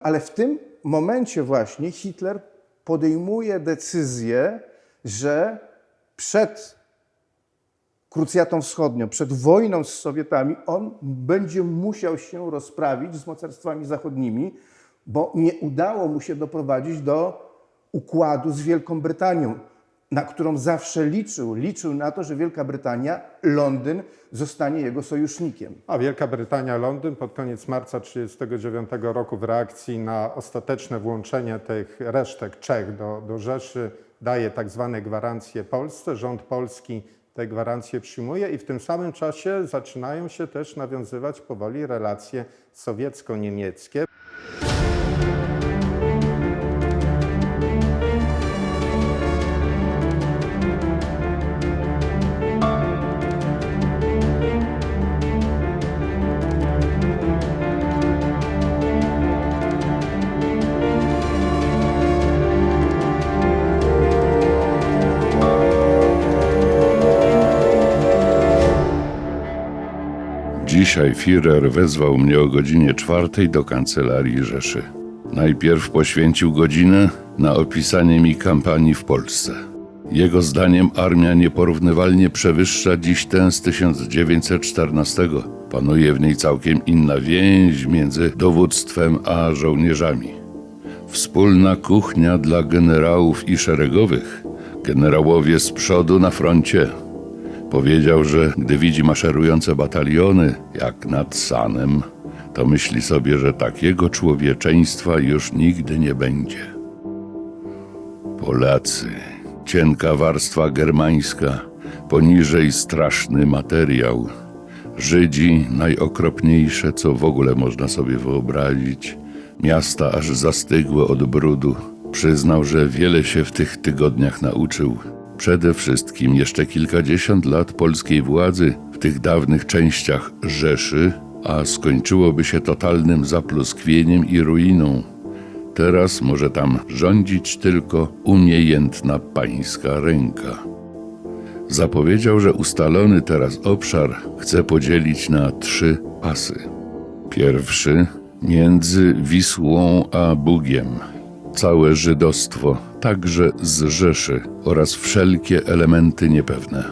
Ale w tym momencie właśnie Hitler podejmuje decyzję, że przed krucjatą wschodnią, przed wojną z Sowietami on będzie musiał się rozprawić z mocarstwami zachodnimi, bo nie udało mu się doprowadzić do układu z Wielką Brytanią, na którą zawsze liczył. Liczył na to, że Wielka Brytania, Londyn zostanie jego sojusznikiem. A Wielka Brytania, Londyn pod koniec marca 1939 roku w reakcji na ostateczne włączenie tych resztek Czech do Rzeszy daje tak zwane gwarancje Polsce. Rząd polski te gwarancje przyjmuje i w tym samym czasie zaczynają się też nawiązywać powoli relacje sowiecko-niemieckie. Dzisiaj Führer wezwał mnie o godzinie 4 do kancelarii Rzeszy. Najpierw poświęcił godzinę na opisanie mi kampanii w Polsce. Jego zdaniem armia nieporównywalnie przewyższa dziś tę z 1914. Panuje w niej całkiem inna więź między dowództwem a żołnierzami. Wspólna kuchnia dla generałów i szeregowych. Generałowie z przodu na froncie. Powiedział, że gdy widzi maszerujące bataliony, jak nad Sanem, to myśli sobie, że takiego człowieczeństwa już nigdy nie będzie. Polacy, cienka warstwa germańska, poniżej straszny materiał. Żydzi, najokropniejsze, co w ogóle można sobie wyobrazić. Miasta aż zastygłe od brudu. Przyznał, że wiele się w tych tygodniach nauczył. Przede wszystkim jeszcze kilkadziesiąt lat polskiej władzy w tych dawnych częściach Rzeszy, a skończyłoby się totalnym zapluskwieniem i ruiną. Teraz może tam rządzić tylko umiejętna pańska ręka. Zapowiedział, że ustalony teraz obszar chce podzielić na 3 pasy. Pierwszy między Wisłą a Bugiem. Całe żydostwo, także z Rzeszy oraz wszelkie elementy niepewne.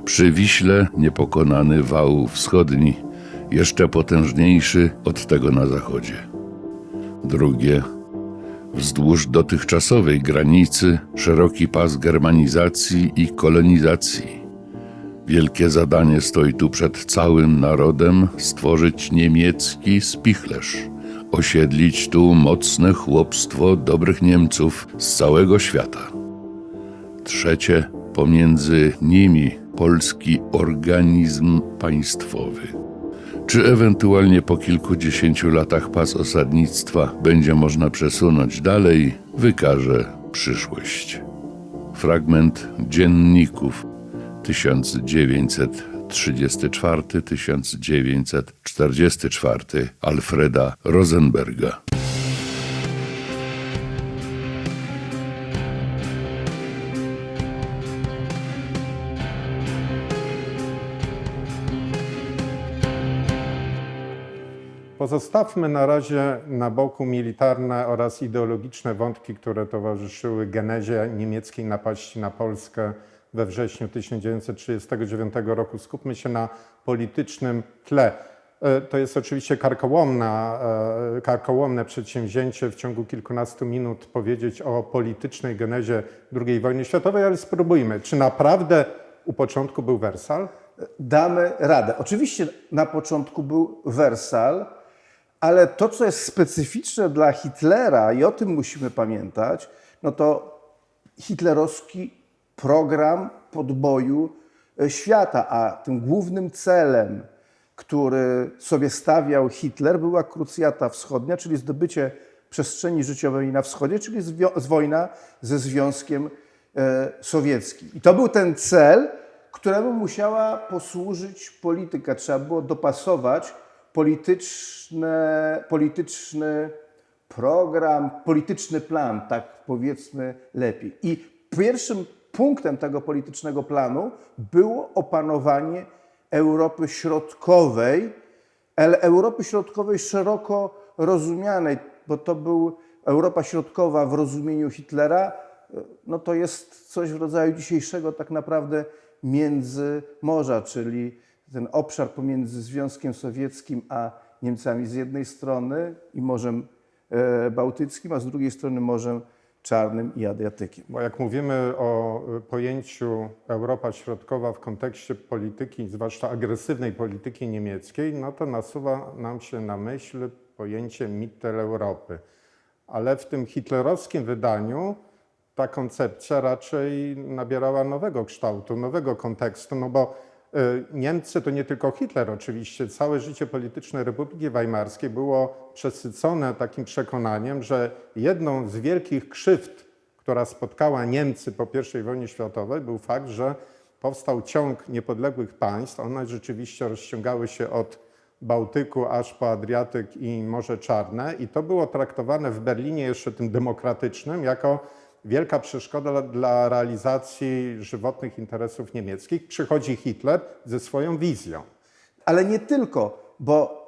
Przy Wiśle niepokonany wał wschodni, jeszcze potężniejszy od tego na zachodzie. Drugie, wzdłuż dotychczasowej granicy szeroki pas germanizacji i kolonizacji. Wielkie zadanie stoi tu przed całym narodem: stworzyć niemiecki spichlerz. Osiedlić tu mocne chłopstwo dobrych Niemców z całego świata. Trzecie, pomiędzy nimi polski organizm państwowy. Czy ewentualnie po kilkudziesięciu latach pas osadnictwa będzie można przesunąć dalej, wykaże przyszłość. Fragment dzienników 1934-1944 Alfreda Rosenberga. Pozostawmy na razie na boku militarne oraz ideologiczne wątki, które towarzyszyły genezie niemieckiej napaści na Polskę we wrześniu 1939 roku. Skupmy się na politycznym tle. To jest oczywiście karkołomne przedsięwzięcie w ciągu kilkunastu minut powiedzieć o politycznej genezie II wojny światowej, ale spróbujmy. Czy naprawdę u początku był Wersal? Damy radę. Oczywiście na początku był Wersal, ale to, co jest specyficzne dla Hitlera, i o tym musimy pamiętać, no to hitlerowski program podboju świata, a tym głównym celem, który sobie stawiał Hitler, była krucjata wschodnia, czyli zdobycie przestrzeni życiowej na wschodzie, czyli wojna ze Związkiem Sowieckim. I to był ten cel, któremu musiała posłużyć polityka. Trzeba było dopasować polityczny program, polityczny plan, tak powiedzmy lepiej. I pierwszym punktem tego politycznego planu było opanowanie Europy Środkowej, ale Europy Środkowej szeroko rozumianej. bo to był Europa Środkowa w rozumieniu Hitlera, no to jest coś w rodzaju dzisiejszego tak naprawdę Międzymorza, czyli ten obszar pomiędzy Związkiem Sowieckim a Niemcami z jednej strony i Morzem Bałtyckim, a z drugiej strony Morzem Czarnym i Adriatykiem. Bo jak mówimy o pojęciu Europa Środkowa w kontekście polityki, zwłaszcza agresywnej polityki niemieckiej, no to nasuwa nam się na myśl pojęcie Mitteleuropy. Ale w tym hitlerowskim wydaniu ta koncepcja raczej nabierała nowego kształtu, nowego kontekstu, no bo Niemcy to nie tylko Hitler oczywiście, całe życie polityczne Republiki Weimarskiej było przesycone takim przekonaniem, że jedną z wielkich krzywd, która spotkała Niemcy po I wojnie światowej, był fakt, że powstał ciąg niepodległych państw. One rzeczywiście rozciągały się od Bałtyku aż po Adriatyk i Morze Czarne i to było traktowane w Berlinie jeszcze tym demokratycznym jako wielka przeszkoda dla realizacji żywotnych interesów niemieckich. Przychodzi Hitler ze swoją wizją. Ale nie tylko, bo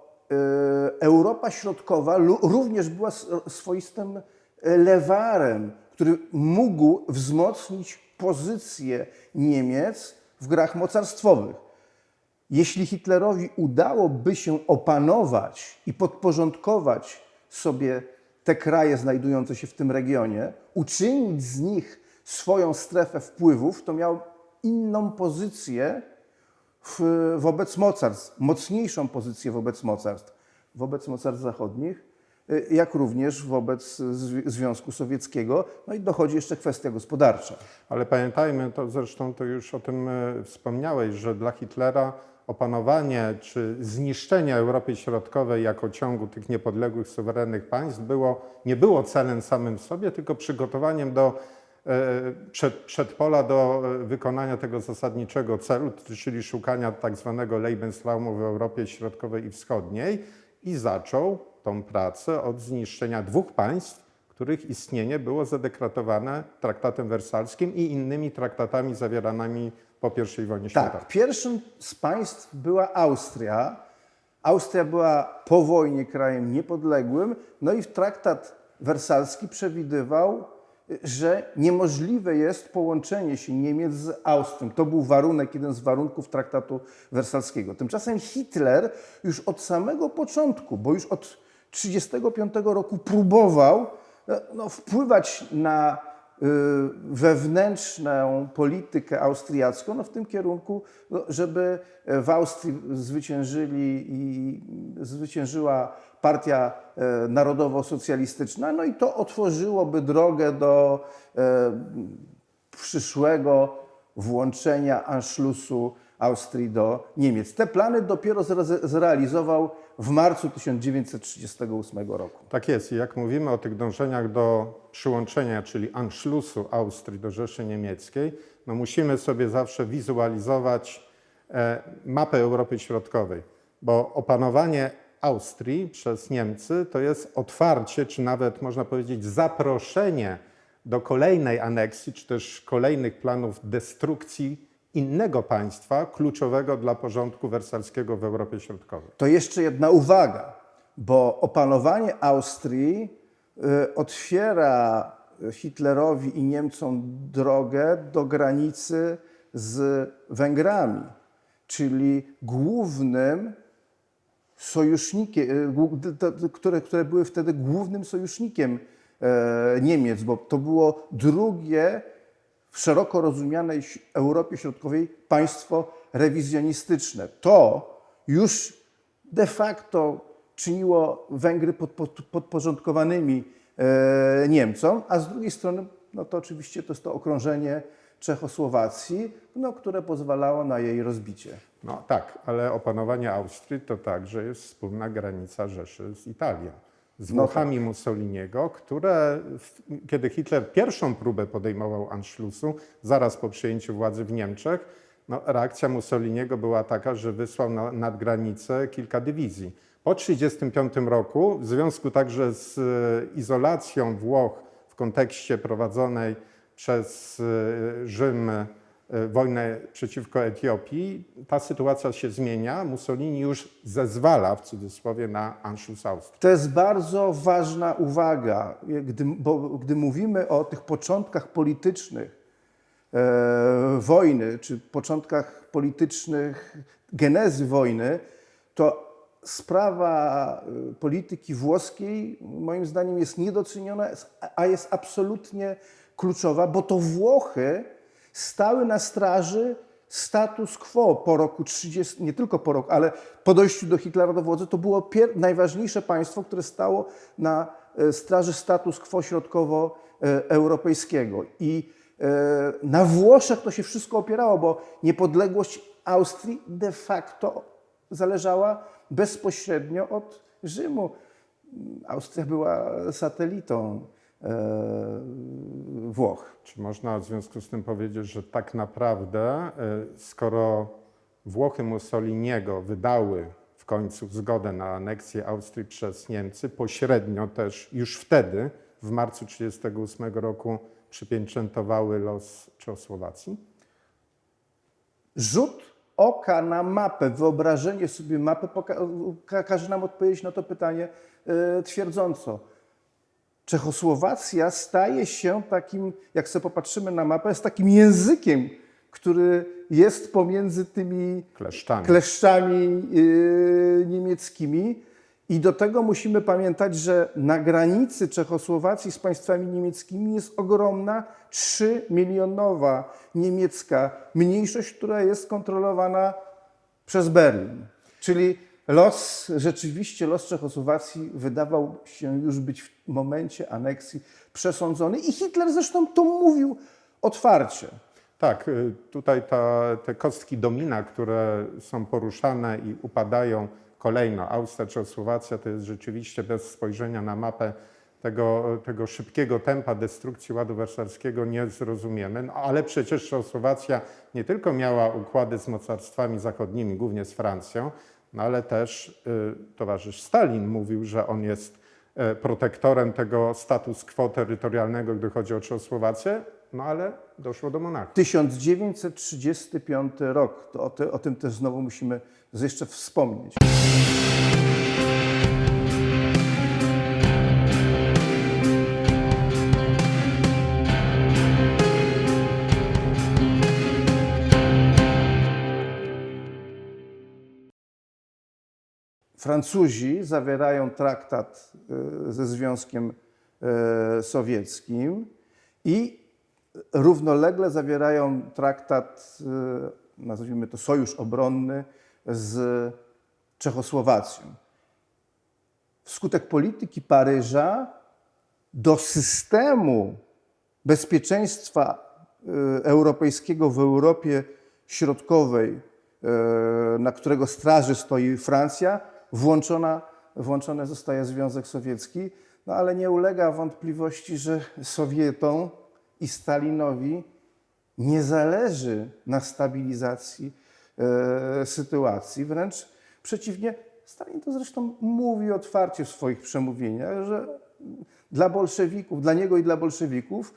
Europa Środkowa również była swoistym lewarem, który mógł wzmocnić pozycję Niemiec w grach mocarstwowych. Jeśli Hitlerowi udałoby się opanować i podporządkować sobie te kraje znajdujące się w tym regionie, uczynić z nich swoją strefę wpływów, to miał inną pozycję wobec mocarstw, mocniejszą pozycję wobec mocarstw zachodnich, jak również wobec Związku Sowieckiego. No i dochodzi jeszcze kwestia gospodarcza. Ale pamiętajmy, to zresztą to już o tym wspomniałeś, że dla Hitlera opanowanie czy zniszczenie Europy Środkowej jako ciągu tych niepodległych, suwerennych państw nie było celem samym w sobie, tylko przygotowaniem do przedpola do wykonania tego zasadniczego celu, czyli szukania tak zwanego Lebensraumu w Europie Środkowej i Wschodniej i zaczął tą pracę od zniszczenia dwóch państw, których istnienie było zadekretowane traktatem wersalskim i innymi traktatami zawieranymi po I wojnie światowej. Tak, pierwszym z państw była Austria. Austria była po wojnie krajem niepodległym, no i traktat wersalski przewidywał, że niemożliwe jest połączenie się Niemiec z Austrią. To był warunek, jeden z warunków traktatu wersalskiego. Tymczasem Hitler już od samego początku, bo już od 1935 roku próbował wpływać na wewnętrzną politykę austriacką, w tym kierunku, żeby w Austrii zwyciężyła partia narodowo-socjalistyczna, no i to otworzyłoby drogę do przyszłego włączenia Anschlussu Austrii do Niemiec. Te plany dopiero zrealizował w marcu 1938 roku. Tak jest. I jak mówimy o tych dążeniach do przyłączenia, czyli Anschlussu Austrii do Rzeszy Niemieckiej, no musimy sobie zawsze wizualizować mapę Europy Środkowej, bo opanowanie Austrii przez Niemcy to jest otwarcie, czy nawet można powiedzieć zaproszenie do kolejnej aneksji, czy też kolejnych planów destrukcji innego państwa kluczowego dla porządku wersalskiego w Europie Środkowej. To jeszcze jedna uwaga, bo opanowanie Austrii otwiera Hitlerowi i Niemcom drogę do granicy z Węgrami, czyli głównym sojusznikiem, które były wtedy głównym sojusznikiem Niemiec, bo to było drugie w szeroko rozumianej Europie Środkowej państwo rewizjonistyczne. To już de facto czyniło Węgry podporządkowanymi Niemcom, a z drugiej strony no to oczywiście to jest to okrążenie Czechosłowacji, które pozwalało na jej rozbicie. No tak, ale opanowanie Austrii to także jest wspólna granica Rzeszy z Italią, z Włochami Mussoliniego, które, kiedy Hitler pierwszą próbę podejmował Anschlussu, zaraz po przejęciu władzy w Niemczech, reakcja Mussoliniego była taka, że wysłał nad granicę kilka dywizji. Po 1935 roku, w związku także z izolacją Włoch w kontekście prowadzonej przez Rzym wojnę przeciwko Etiopii, ta sytuacja się zmienia. Mussolini już zezwala, w cudzysłowie, na Anschluss Austrii. To jest bardzo ważna uwaga, bo gdy mówimy o tych początkach politycznych wojny, czy początkach politycznych genezy wojny, to sprawa polityki włoskiej moim zdaniem jest niedoceniona, a jest absolutnie kluczowa, bo to Włochy stały na straży status quo po roku 30, nie tylko po roku, ale po dojściu do Hitlera do władzy, to było najważniejsze państwo, które stało na straży status quo środkowoeuropejskiego. I na Włoszech to się wszystko opierało, bo niepodległość Austrii de facto zależała bezpośrednio od Rzymu. Austria była satelitą Włoch. Czy można w związku z tym powiedzieć, że tak naprawdę, skoro Włochy Mussoliniego wydały w końcu zgodę na aneksję Austrii przez Niemcy, pośrednio też już wtedy, w marcu 1938 roku, przypieczętowały los Czechosłowacji? Rzut oka na mapę, wyobrażenie sobie mapy każe nam odpowiedzieć na to pytanie twierdząco. Czechosłowacja staje się takim, jak sobie popatrzymy na mapę, jest takim językiem, który jest pomiędzy tymi kleszczami niemieckimi. I do tego musimy pamiętać, że na granicy Czechosłowacji z państwami niemieckimi jest ogromna 3-milionowa niemiecka mniejszość, która jest kontrolowana przez Berlin. Czyli rzeczywiście los Czechosłowacji wydawał się już być w momencie aneksji przesądzony i Hitler zresztą to mówił otwarcie. Tak, tutaj te kostki domina, które są poruszane i upadają kolejno, Austria, Czechosłowacja, to jest rzeczywiście bez spojrzenia na mapę tego szybkiego tempa destrukcji Ładu Warszawskiego nie zrozumiemy. No, ale przecież Czechosłowacja nie tylko miała układy z mocarstwami zachodnimi, głównie z Francją, no ale też towarzysz Stalin mówił, że on jest protektorem tego status quo terytorialnego, gdy chodzi o Czechosłowację, no ale doszło do Monachium. 1935 rok, to o tym też znowu musimy jeszcze wspomnieć. Francuzi zawierają traktat ze Związkiem Sowieckim i równolegle zawierają traktat, nazwijmy to sojusz obronny z Czechosłowacją. Wskutek polityki Paryża do systemu bezpieczeństwa europejskiego w Europie Środkowej, na którego straży stoi Francja, włączony zostaje Związek Sowiecki, no ale nie ulega wątpliwości, że Sowietom i Stalinowi nie zależy na stabilizacji sytuacji. Wręcz przeciwnie, Stalin to zresztą mówi otwarcie w swoich przemówieniach, że dla bolszewików, dla niego i dla bolszewików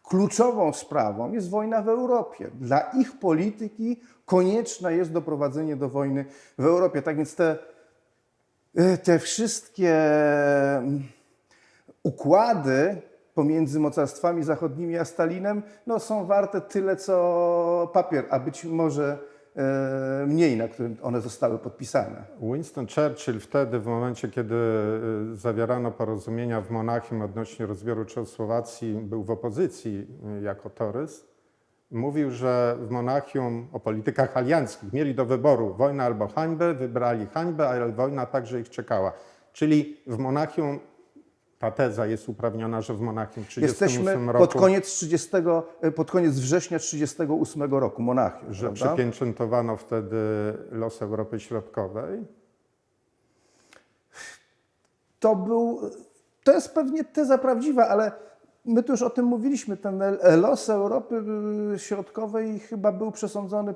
kluczową sprawą jest wojna w Europie. Dla ich polityki konieczne jest doprowadzenie do wojny w Europie. Tak więc te wszystkie układy pomiędzy mocarstwami zachodnimi a Stalinem no, są warte tyle, co papier, a być może mniej, na którym one zostały podpisane. Winston Churchill wtedy, w momencie, kiedy zawierano porozumienia w Monachium odnośnie rozbioru Czechosłowacji, był w opozycji jako torys, mówił, że w Monachium o politykach alianckich mieli do wyboru wojnę albo hańbę, wybrali hańbę, ale wojna także ich czekała. Czyli w Monachium ta teza jest uprawniona, że w Monachium w 1938 roku... pod koniec września 1938 roku, Monachium. Że prawda? przypieczętowano wtedy los Europy Środkowej. To jest pewnie teza prawdziwa, ale my tu już o tym mówiliśmy. Ten los Europy Środkowej chyba był przesądzony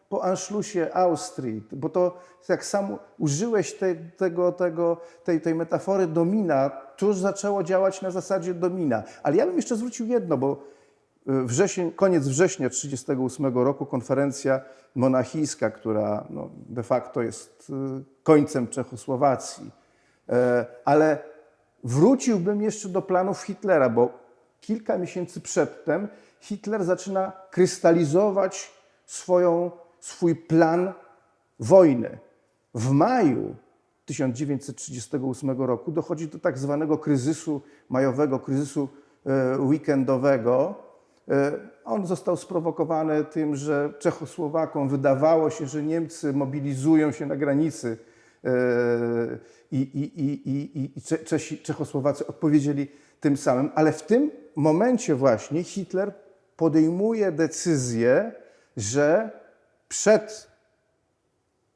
po Anschlussie Austrii, bo to jak sam użyłeś tej metafory domina, to już zaczęło działać na zasadzie domina. Ale ja bym jeszcze zwrócił jedno, bo koniec września 1938 roku konferencja monachijska, która no, de facto jest końcem Czechosłowacji. Ale wróciłbym jeszcze do planów Hitlera, bo kilka miesięcy przedtem Hitler zaczyna krystalizować swój plan wojny. W maju 1938 roku dochodzi do tak zwanego kryzysu majowego, kryzysu weekendowego. On został sprowokowany tym, że Czechosłowakom wydawało się, że Niemcy mobilizują się na granicy i Czechosłowacy odpowiedzieli tym samym. Ale w tym momencie właśnie Hitler podejmuje decyzję, że przed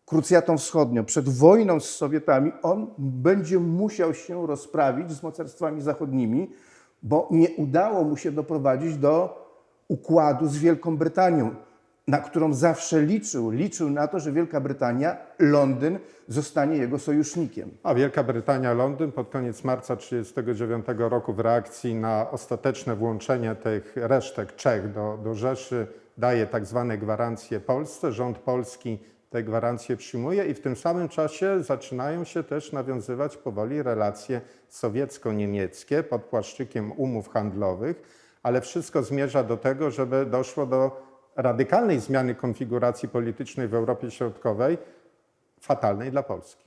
krucjatą wschodnią, przed wojną z Sowietami, on będzie musiał się rozprawić z mocarstwami zachodnimi, bo nie udało mu się doprowadzić do układu z Wielką Brytanią, na którą zawsze liczył. Liczył na to, że Wielka Brytania, Londyn zostanie jego sojusznikiem. A Wielka Brytania, Londyn pod koniec marca 1939 roku w reakcji na ostateczne włączenie tych resztek Czech do Rzeszy daje tak zwane gwarancje Polsce. Rząd polski te gwarancje przyjmuje i w tym samym czasie zaczynają się też nawiązywać powoli relacje sowiecko-niemieckie pod płaszczykiem umów handlowych, ale wszystko zmierza do tego, żeby doszło do radykalnej zmiany konfiguracji politycznej w Europie Środkowej, fatalnej dla Polski.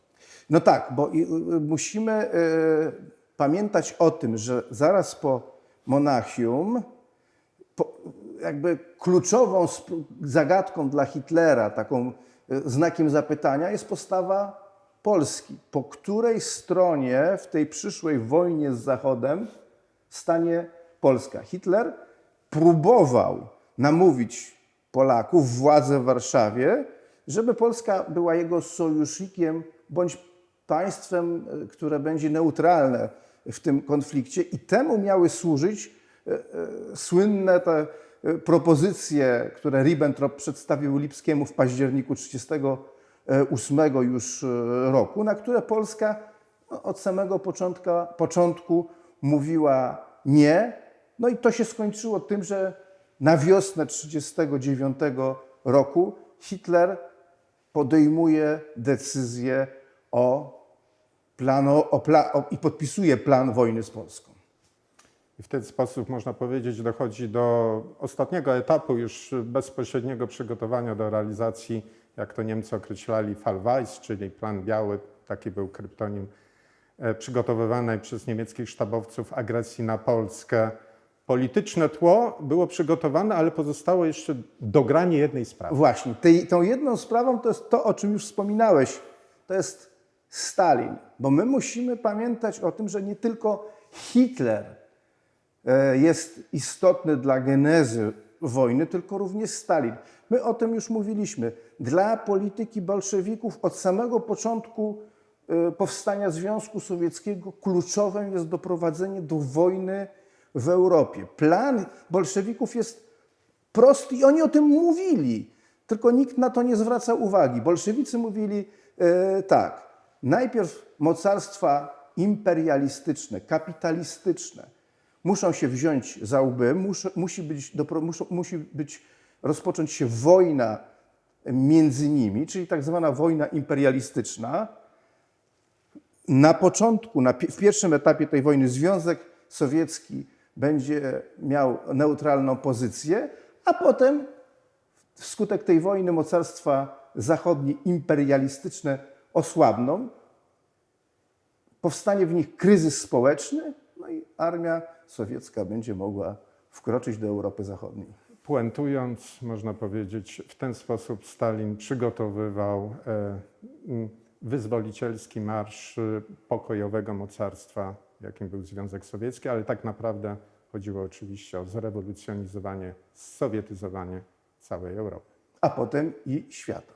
No tak, bo musimy pamiętać o tym, że zaraz po Monachium jakby kluczową zagadką dla Hitlera, taką znakiem zapytania jest postawa Polski. Po której stronie w tej przyszłej wojnie z Zachodem stanie Polska? Hitler próbował namówić Polaków, władze w Warszawie, żeby Polska była jego sojusznikiem bądź państwem, które będzie neutralne w tym konflikcie i temu miały służyć słynne te propozycje, które Ribbentrop przedstawił Lipskiemu w październiku 1938 już roku, na które Polska od samego początku mówiła nie. No i to się skończyło tym, że na wiosnę 1939 roku Hitler podejmuje decyzję i podpisuje plan wojny z Polską. I w ten sposób, można powiedzieć, dochodzi do ostatniego etapu już bezpośredniego przygotowania do realizacji, jak to Niemcy określali, Fallweiss, czyli plan biały, taki był kryptonim przygotowywanej przez niemieckich sztabowców agresji na Polskę. Polityczne tło było przygotowane, ale pozostało jeszcze dogranie jednej sprawy. Właśnie, tą jedną sprawą to jest to, o czym już wspominałeś, to jest Stalin. Bo my musimy pamiętać o tym, że nie tylko Hitler jest istotny dla genezy wojny, tylko również Stalin. My o tym już mówiliśmy. Dla polityki bolszewików od samego początku powstania Związku Sowieckiego kluczowym jest doprowadzenie do wojny w Europie. Plan bolszewików jest prosty i oni o tym mówili, tylko nikt na to nie zwraca uwagi. Bolszewicy mówili tak, najpierw mocarstwa imperialistyczne, kapitalistyczne muszą się wziąć za łby, musi rozpocząć się wojna między nimi, czyli tak zwana wojna imperialistyczna. Na początku, w pierwszym etapie tej wojny Związek Sowiecki będzie miał neutralną pozycję, a potem wskutek tej wojny mocarstwa zachodnie imperialistyczne osłabną, powstanie w nich kryzys społeczny, no i armia sowiecka będzie mogła wkroczyć do Europy Zachodniej. Puentując, można powiedzieć, w ten sposób Stalin przygotowywał wyzwolicielski marsz pokojowego mocarstwa, jakim był Związek Sowiecki, ale tak naprawdę chodziło oczywiście o zrewolucjonizowanie, sowietyzowanie całej Europy. A potem i świata.